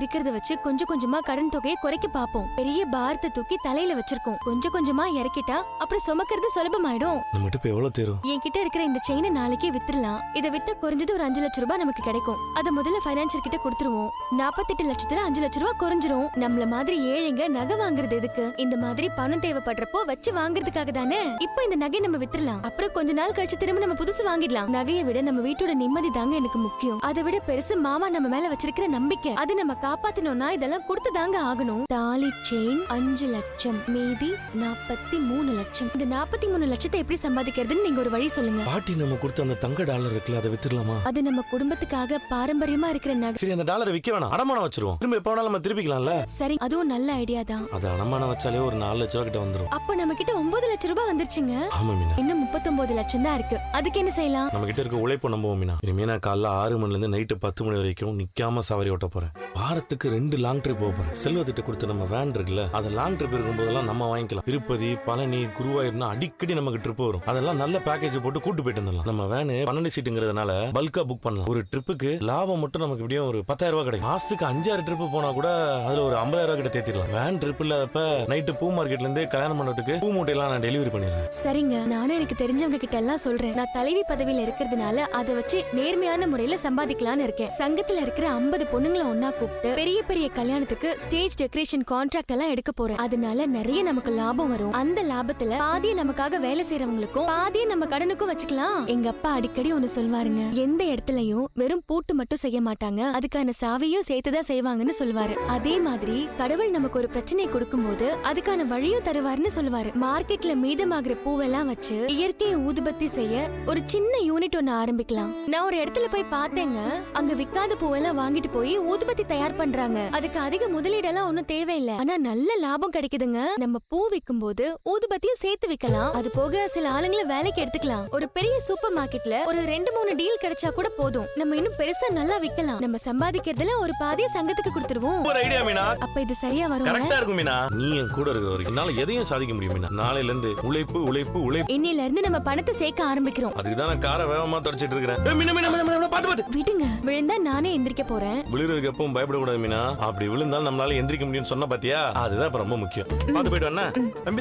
இருக்கிறத வச்சு கொஞ்சம் கொஞ்சமா கடன் தொகையை குறைக்க பாப்போம். பெரிய பாரத்தை தூக்கி தலையில வச்சிருக்கோம். கொஞ்சம் கொஞ்சமா இறக்கிட்டா அப்புறம் சுமக்கிறது சுலபமாயிடும். நம்மகிட்ட இப்ப எவ்வளவு தேரும்? என்கிட்ட இருக்கிற இந்த செயினை நாளைக்கே வித்துடலாம். இதை வித்தா குறைஞ்சது ஒரு 5 லட்சம் ரூபாய் நமக்கு கிடைக்கும். அத முதல்ல பைனான்சியர் கிட்ட கொடுத்துருவோம். 48 லட்சத்துல 5 லட்சம் ரூபாய் குறைஞ்சிரும். நம்மள மாதிரி ஏழைங்க நகை வாங்குறது எதுக்கு? இந்த மாதிரி பணம் தேவைப்படுறப்போ வச்சு வாங்குறதுக்காக தானே. இப்போ இந்த நகை நம்ம வித்துடலாம். அப்புறம் கொஞ்ச நாள் கழிச்சு திரும்ப நம்ம புதுசு வாங்கிடலாம். நகையை விட நம்ம வீட்டோட நிம்மதி தாங்க எனக்கு முக்கியம். அதை விட பெருசு மாமா நம்ம மேல வச்சிருக்கிற நம்பிக்கை. அது நம்ம காப்பாத்தணும்னா இதெல்லாம் கொடுத்து தாங்க ஆகணும். தாலி செயின் 5 லட்சம், மீதி 43 லட்சம். இந்த 43 லட்சத்தை எப்படி சம்பாதிக்கிறதுன்னு நீங்க ஒரு வழி சொல்லுங்க. பாட்டி நம்ம கொடுத்த அந்த தங்க டாலர் இருக்குல்ல, அதை வித்துடலாமா? அது நம்ம குடும்பத்துக்காக பாரம்பரியமா இருக்கிற நகை. சரி, அந்த டாலரை விக்க வேணாம், அடமானம் வச்சிருவோம். திரும்ப எப்ப வேணாலும் நம்ம திருப்பிக்கலாம்ல. சரி, அதுவும் நல்ல ஐடியா தான். அது அடமானம் வச்சாலே ஒரு 4 லட்சம் ரூபாய் கிட்ட வந்துரும். அப்ப நம்ம கிட்ட 9 லட்சம் ரூபாய் வந்துருச்சுங்க. ஆமா மீனா, இன்னும் 39 லட்சம் தான் இருக்கு. அதுக்கு என்ன செய்யலாம்? நம்ம கிட்ட இருக்க உழைப்பு நம்புவோம் மீனா. இனிமே நான் காலைல 6 மணில இருந்து நைட்டு 10 மணி வரைக்கும் நிக்காம சவாரி ஓட்ட போறேன். வாரத்துக்கு 2 லாங் ட்ரிப் போக போறேன். செல்வத்திட்ட கொடுத்த நம்ம வேன் இருக்குல்ல, அது லாங் ட்ரிப் இருக்கும்போதெல்லாம் நம்ம வாங்கிக்கலாம். திருப்பதி, பழனி, குருவாயூர்னா அடிக்கடி நமக்கு ட்ரிப் வரும். அதெல்லாம் நல்ல பேக்கேஜ் போட்டு கூட்டு போயிட்டு வந்துடலாம். நம்ம வேன் 12 சீட்டுங்கிறதுனால பல்கா புக் பண்ணலாம். ஒரு ட்ரிப்புக்கு லாபம் மட்டும் நமக்கு எப்படியும் ஒரு 10,000 ரூபாய் கிடைக்கும். மாசத்துக்கு 5-6 ட்ரிப் போனா கூட அதுல ஒரு 50,000 ரூபாய் கிட்ட தேத்திடலாம். வேன் ட்ரிப் இல்லாதப்ப நைட்டு பூ மார்க்கெட்ல இருந்து கல்யாண மண்டபத்துக்கு பூ மூட்டையெல்லாம் நான் டெலிவரி பண்ணிடுறேன். சரிங்க, நானும் எனக்கு தெரிஞ்சவங்க கிட்ட எல்லாம் சொல்றேன். நான் தலைவி பதவியில இருக்கிறதுனால அதை வச்சு நேர்மையான முறையில சம்பாதிக்கலாம்னு இருக்கேன். சங்கத்துல இருக்கிற 50 பொண்ணுங்களை ஒன்னா கூப்பிட்டு பெரிய பெரிய கல்யாணத்துக்கு ஸ்டேஜ் டெக்கரேஷன் கான்ட்ராக்ட் எல்லாம் எடுக்க போறேன். அதனால நிறைய நமக்கு லாபம் வரும். அந்த லாபத்துல பாதியை நமக்காக வேலை செய்யறவங்களுக்கும் பாதியை நம்ம கடனுக்கும் வச்சுக்கலாம். எங்க அப்பா அடிக்கடி ஒண்ணு சொல்வாருங்க, எந்த இடத்துலயும் வெறும் பூட்டு மட்டும் செய்ய மாட்டாங்க, அதுக்கான சாவியும் சேர்த்துதான் செய்வாங்கன்னு சொல்லுவாரு. அதே மாதிரி கடவுள் நமக்கு ஒரு பிரச்சனையை கொடுக்கும் போது அதுக்கான வழியும் தருவாருன்னு சொல்லுவாரு. மார்க்கெட்ல மீதமாகிற பூவெல்லாம் வச்சு இயற்கை ஊதுபத்தி செய்ய ஒரு சின்ன யூனிட் ஒன்னு ஆரம்பிக்கலாம். நான் ஒரு இடத்துல போய் பார்த்தேங்க, அங்க விக்காத பூவெல்லாம் வாங்கிட்டு போய் ஊதுபத்தி தயார் பண்றாங்க. அதுக்கு அதிக முதலீடெல்லாம் ஒன்னும் தேவையில்லை, ஆனா நல்ல லாபம் கிடைக்குதுங்க. நம்ம பூ விற்கும் போது ஊதுபத்தியும் சேர்த்து விக்கலாம். அது போக சில ஆளுங்களை வேலைக்கு எடுத்துக்கலாம். ஒரு பெரிய சூப்பர் மார்க்கெட்ல ஒரு 2-3 டீல் கிடைச்சா கூட போதும். நம்ம இன்னும் பெருசா நல்லா விக்கலாம். நம்ம சம்பாதிக்கிறதுல ஒரு பாதியை சங்கத்துக்கு கொடுத்துருவோம். ஒரு ஐடியா மீனா. அப்ப இது சரியா வரும். கரெக்ட்டா இருக்கும் மீனா. நீ என் கூட இருக்கிற வரைக்கும் என்னால எதையும் சாதிக்க முடியும் மீனா. நாளையில இருந்து உழைப்பு உழைப்பு உழைப்பு. இன்னில இருந்து நம்ம பணத்தை சேர்க்க ஆரம்பிக்கிறோம். அதுக்கு தான் நான் காரை வேகமா தொடச்சிட்டு இருக்கேன். மீனா மீனா மீனா பாத்து விடுங்க, விழுந்தா நானே எந்திரிக்க போறேன். விழுறதுக்கு எப்பவும் பயப்படக்கூடாது மீனா. அப்படி விழுந்தாலும் நம்மளால எந்திரிக்க முடியும்னு சொன்ன பாத்தியா, அதுதான் ரொம்ப முக்கியம். பாத்து போயிட்டு வா.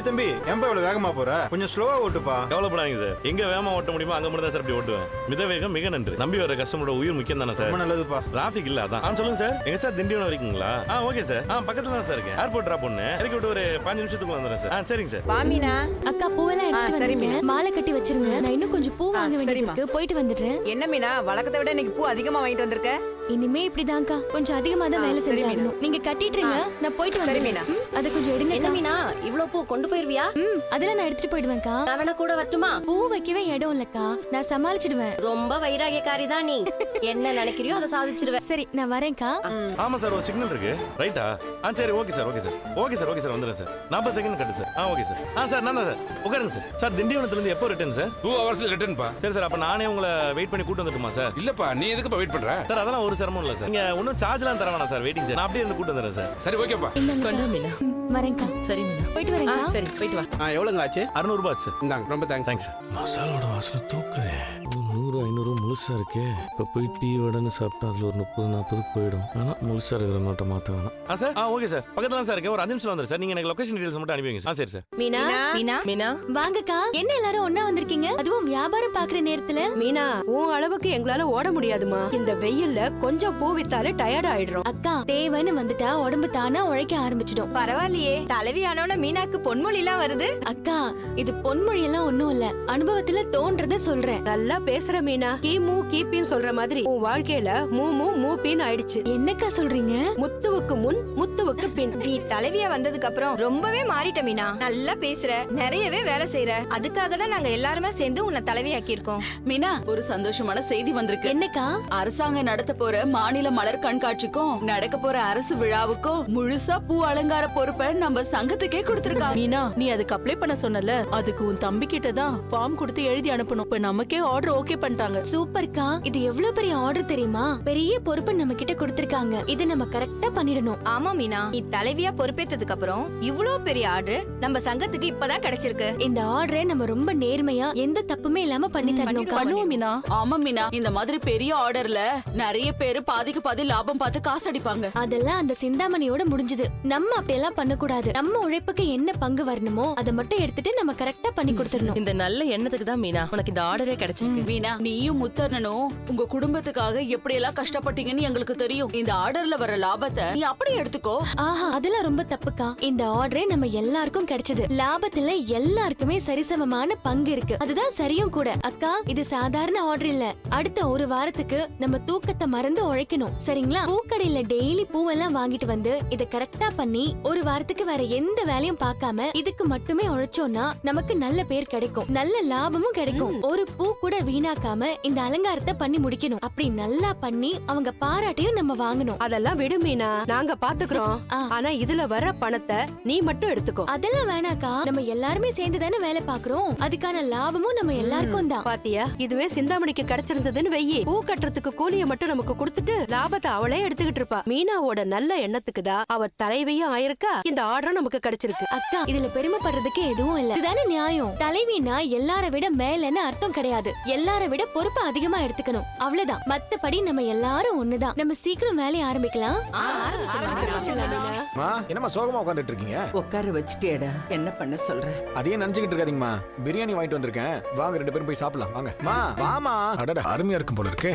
தம்பி ஏன்பா இவ்வளவு வேகமா போற? கொஞ்சம் ஸ்லோவா ஓட்டுப்பா. கவலைப்படாதீங்க சார், எங்க வேகமா ஓட்ட முடியுமோ அங்க மட்டும் தான் சார் அப்படி ஓட்டுவேன். மித வேகம் மிக நன்று. நம்பி வர கஸ்டமரோட உயிர் முக்கியம் தானே சார். ரொம்ப நல்லதுப்பா. டிராபிக் இல்ல அதான். சொல்லுங்க சார், எங்க சார் திண்டிவனம் வரைக்குங்களா? Okay sir. பக்கத்துல தான் சார் இருக்கு. ஏர்போர்ட் டிராப் பண்ணு. இறக்கி விட்டு ஒரு 5 நிமிஷத்துக்கு வந்துறேன் சார். சரிங்க சார். வாமினா அக்கா பூவெல்லாம் எடுத்து வந்துருங்க. மாலை கட்டி வச்சிருங்க. நான் இன்னும் கொஞ்சம் பூ வாங்க வேண்டியிருக்கு, போயிட்டு வந்துடுறேன். என்ன மீனா, வழக்கத்தை விட இன்னைக்கு பூ அதிகமா வாங்கிட்டு வந்திருக்க. இனிமே இப்படிதான்க்கா, கொஞ்சம் அதிகமா தான் வேலை செஞ்சாகணும். நீங்க கட்டிட்டுருங்க, நான் போயிட்டு சரி வந்துடுறேன். மீனா. அதை கொஞ்சம் எடுங்க. என்ன மீனா, இவ்ளோ பூ கொண்டு போயிருவியா? அதெல்லாம் நான் எடுத்துட்டு போயிடுவேன்க்கா. நான் வேணா கூட வரட்டுமா? பூ வைக்கவே இடம் இல்லக்கா, நான் சமாளிச்சிடுவேன். ரொம்ப வைராகியக்காரி தான் நீ. என்ன நினைக்கிறியோ அதை சாதிச்சிருவேன். சரி, நான் வரேன்க்கா. ஆமா சார், ஒரு சிக்னல் இருக்கு. ரைட்டா? சரி, okay sir, okay sir, okay sir, okay sir, வந்துடுறேன் சார். 40 செகண்ட் கட்டு சார். Okay sir. சார் நான் தான் சார். உட்காருங்க சார். சார் திண்டிவனத்துல இருந்து எப்போ ரிட்டர்ன் சார்? 2 hours ரிட்டர்ன் பா. சரி சார், அப்ப நானே உங்களை வெயிட் பண்ணி கூட்டு வந்துட்டுமா சார்? இல்லப்பா, நீ எதுக்குப்பா வெயிட் பண்ற? சார் அதெல்லாம் ஒரு சிரமம் இல்ல சார். நீங்க ஒன்னும் சார்ஜ்லாம் தர வேணாம் சார், வெயிட்டிங் சார். நான் அப்படியே இருந்து கூட்டு வந்துடுறேன் சார். சரி, ஓகேப்பா. கொண்டு மீனா. வரேன்க்கா. சரி மீனா, போயிட்டு வரேன்க்கா. சரி போயிட்டு வா. எவ்வளவுங்க ஆச்சு? 600 ரூபாய் சார். இந்தாங்க, ரொம்ப தேங்க்ஸ் சார். மசாலோட வாசனை தூக்குதே. 100-500 முழுசா இருக்கே. இப்ப போய் டீ வடன்னு சாப்பிட்டா அதுல ஒரு 30-40 போயிடும். ஆனா முழுசா இருக்கிற நோட்டை மாத்த வேணாம். சார் ஓகே சார், பக்கத்துல சார் இருக்கு. ஒரு 5 நிமிஷம் வந்துரு சார். நீங்க எனக்கு லொகேஷன் டீடைல்ஸ் மட்டும் அனுப்பி வைங்க. சரி சார். மீனா மீனா மீனா வாங்கக்கா. என்ன எல்லாரும் ஒண்ணா வந்திருக்கீங்க, அதுவும் வியாபாரம் பாக்குற நேரத்துல? மீனா, உன் அளவுக்கு எங்களால ஓட முடியாதுமா. இந்த வெயில்ல கொஞ்சம் பூ வித்தாலே டயர்ட் ஆயிடுறோம். அக்கா, தேவைன்னு வந்துட்டா உடம்பு தானா உழைக்க ஆரம்பிச்சிடும். பரவாயில்லையே, தலைவியானோட மீனாக்கு பொன்மொழி எல்லாம் வருது. அக்கா, இது பொன்மொழி எல்லாம் ஒண்ணும் இல்ல, அனுபவத்துல தோன்றத சொல்றேன். நல்லா பேசுற மீனா. கீமு கீப்பின்னு சொல்ற மாதிரி உன் வாழ்க்கையில மூமு மூப்பின்னு ஆயிடுச்சு. என்னக்கா சொல்றீங்க? முத்துவுக்கு முன் முத்துவுக்கு பின். நீ தலைவியா வந்ததுக்கு அப்புறம் ரொம்பவே மாறிட்ட மீனா. நல்லா பேசுற, நிறையவே வேலை செய்யற. அதுக்காக தான் நாங்க எல்லாருமே சேர்ந்து உன்னை தலைவியாக்கி இருக்கோம். மீனா, ஒரு சந்தோஷமான செய்தி வந்திருக்கு. என்னக்கா? அரசாங்கம் நடத்த போற மாநில மலர் கண்காட்சிக்கும் நடக்க போற அரசு விழாவுக்கும் முழுசா பூ அலங்கார பொறுப்பை நம்ம சங்கத்துக்கே கொடுத்திருக்காங்க. மீனா, நீ அதுக்கு அப்ளை பண்ண சொன்னல, அதுக்கு உன் தம்பி கிட்ட தான் ஃபார்ம் கொடுத்து எழுதி அனுப்பணும். இப்ப நமக்கே ஆர்டர் ஓகே பண்ணிட்டாங்க. சூப்பர்க்கா, இது எவ்வளவு பெரிய ஆர்டர் தெரியுமா? பெரிய பொறுப்பு நம்ம கிட்ட கொடுத்திருக்காங்க. இதை நம்ம கரெக்டா பண்ணிடணும். ஆமா மீனா, நீ தலைவியா பொறுப்பேற்றதுக்கு அப்புறம் இவ்ளோ பெரிய ஆர்டர் நம்ம சங்கத்துக்கு இப்பதான் கிடைச்சிருக்கு. இந்த ஆர்டரை நம்ம ரொம்ப நேர்மையா எந்த தப்புமே இல்லாம பண்ணி தரணும். பண்ணுவோம் மீனா. ஆமா மீனா, இந்த மாதிரி பெரிய ஆர்டர்ல நிறைய பேரு பாதிக்கு பாதி லாபம் பார்த்து காசு அடிப்பாங்க. அதெல்லாம் அந்த சிந்தாமணியோட முடிஞ்சது. நம்ம அப்படியெல்லாம் பண்ணக்கூடாது. நம்ம உழைப்புக்கு என்ன பங்கு வரணுமோ அதை மட்டும் எடுத்துட்டு நம்ம கரெக்டா பண்ணி கொடுத்துடணும். இந்த நல்ல எண்ணத்துக்கு தான் மீனா உனக்கு இந்த ஆர்டரே கிடைச்சிருக்கு. மீனா, நீயும் முத்தண்ணனும் உங்க குடும்பத்துக்காக எப்படி எல்லாம் கஷ்டப்பட்டீங்கன்னு எங்களுக்கு தெரியும். இந்த ஆர்டர்ல வர லாபத்தை நீ அப்படியே எடுத்துக்கோ. ஆஹா, அதெல்லாம் ரொம்ப தப்புக்கா. இந்த ஆர்டரே நம்ம எல்லாருக்கும் கிடைச்சது. லாபத்துல எல்லாருக்குமே சரிசமமான பங்கு இருக்கு. அதுதான் சரியும் கூட. அக்கா, இது சாதாரண ஆர்டர் இல்ல. அடுத்த ஒரு வாரத்துக்கு நம்ம தூக்கத்தை மறந்து உழைக்கணும். சரிங்களா? பூக்கடையில டெய்லி பூவெல்லாம் வாங்கிட்டு வந்து இத கரெக்டா பண்ணி ஒரு வாரத்துக்கு வேற எந்த வேலையும் பார்க்காம இதுக்கு மட்டுமே உழைச்சோம்னா நமக்கு நல்ல பேர் கிடைக்கும், நல்ல லாபமும் கிடைக்கும். ஒரு பூ கூட வீணாக்காம இந்த அலங்காரத்தை பண்ணி முடிக்கணும். அப்படி நல்லா பண்ணி அவங்க பாராட்டையும் நம்ம வாங்கணும். அதெல்லாம் விடு மீனா, நாங்க பாத்துக்கிறோம். ஆ. ஆனா இதுல வர பணத்தை நீ மட்டும் எடுத்துக்கோ. அதெல்லாம் வேணாக்கா, நம்ம எல்லாருமே சேர்ந்து தானே வேலை பாக்குறோம். அதுக்கான லாபமும் நம்ம எல்லாருக்கும் தான். பாத்தியா, இதுவே சிந்தாமணிக்கு கிடைச்சிருந்ததுன்னு வெயி, பூ கட்டுறதுக்கு கூலிய மட்டும் நமக்கு கொடுத்துட்டு லாபத்தை அவளே எடுத்துக்கிட்டு இருப்பா. மீனாவோட நல்ல எண்ணத்துக்கு தான் அவ தலைவியும் ஆயிருக்கா. இந்த ஆர்டரும் நமக்கு கிடைச்சிருக்கு. அக்கா, இதுல பெருமைப்படுறதுக்கு எதுவும் இல்ல. இதுதானே நியாயம். தலைவினா எல்லார விட மேலன்னு அர்த்தம் கிடையாது. எல்லார விட பொறுப்பு அதிகமா எடுத்துக்கணும், அவ்வளவுதான். மத்தபடி நம்ம எல்லாரும் ஒண்ணுதான். நம்ம சீக்கிரம் வேலையை ஆரம்பிக்கலாம். ஆரம்பிச்சிடலாம் மீனா. மா, என்னம்மா சோகமா உட்காந்துட்டு இருக்கீங்க? உட்கார வச்சுட்டேடா, என்ன பண்ண சொல்ற? அதையே நினைச்சுக்கிட்டு இருக்காதீங்கம்மா. பிரியாணி வாங்கிட்டு வந்திருக்கேன், வாங்க 2 பேரும் போய் சாப்பிடலாம். வாங்க மா, வாமா. அடடா, அருமையா இருக்கும் போல இருக்கு.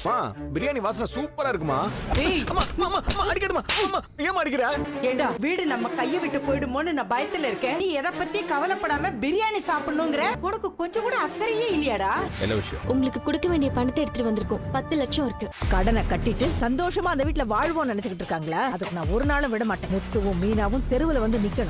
மா, பிரியாணி வாசனை சூப்பரா இருக்குமா. ஏய், அம்மா அம்மா அம்மா, அடிக்காதம்மா. அம்மா, ஏம்மா அடிக்கிற? ஏண்டா, வீடு நம்ம கையை விட்டு போயிடுமோன்னு நான் பயத்துல இருக்கேன். நீ எதை பத்தி கவலைப்படாம பிரியாணி சாப்பிடணுங்கிற உனக்கு கொஞ்சம் கூட அக்கறையே இல்லையாடா? என்ன விஷயம்? உங்களுக்கு கொடுக்க வேண்டிய பணத்தை எடுத்துட்டு வந்திருக்கோம். 10 லட்சம் இருக்கு. கடனை கட்டிட்டு சந்தோஷமா அந்த வீட்டுல வாழ்வோம் நினைச்சுக்கிட்டு இருக்காங்களா? அதுக்கு நான் ஒரு நாளும் விட மாட்டேன். முத்துவும் மீனாவும் தெருவுல வந்து நிக்கணும்.